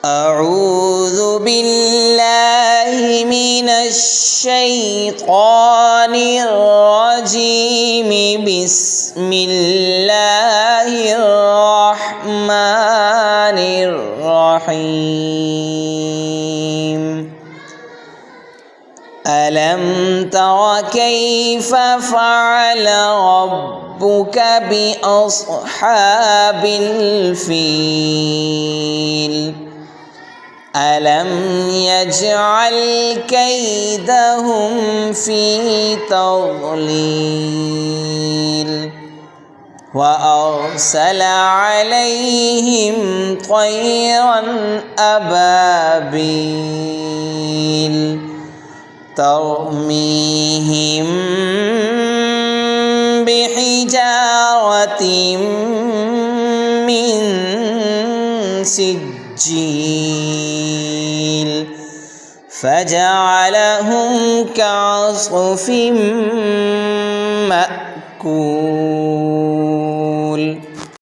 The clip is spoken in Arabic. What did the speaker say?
أعوذ بالله من الشيطان الرجيم. بسم الله الرحمن الرحيم. ألم تر كيف فعل ربك بأصحاب الفيل؟ ألم يجعل كيدهم في تضليل وأرسل عليهم طيرا أبابيل ترميهم بحجارة من سجيل فجعلهم كعصف مأكول.